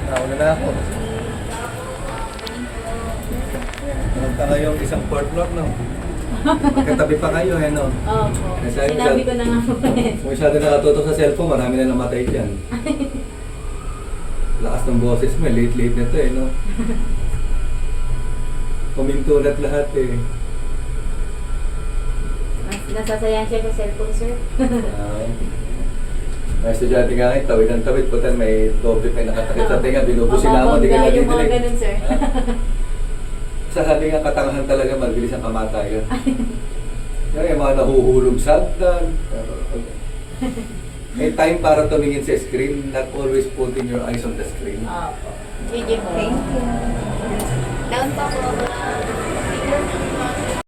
Nauna na ako. Punta kayong isang fourth floor, no? Magkatabi pa kayo, eh, no? Opo. Sabi ko, Sinabi ko na nga po eh. Kung masyado nakatutok sa cellphone, marami na namatay dyan. Lakas ng boses mo, late-late na to, eh, no? Kumintulat lahat, eh. Nasasayan siya sa cellphone, sir. May estudyante nga kayo, tawid ng tawid, putan may topic may nakatakit sa tinga, binubusin naman, di ka Yung mga nadidinig. ganun, sir. Sa sabi nga katangahan talaga, mabilis ang kamatayan. Yung mga nahuhulog sa hagdan. May time para tumingin sa screen, not always putting your eyes on the screen. Opo. Sige po. Thank you. Down pa po.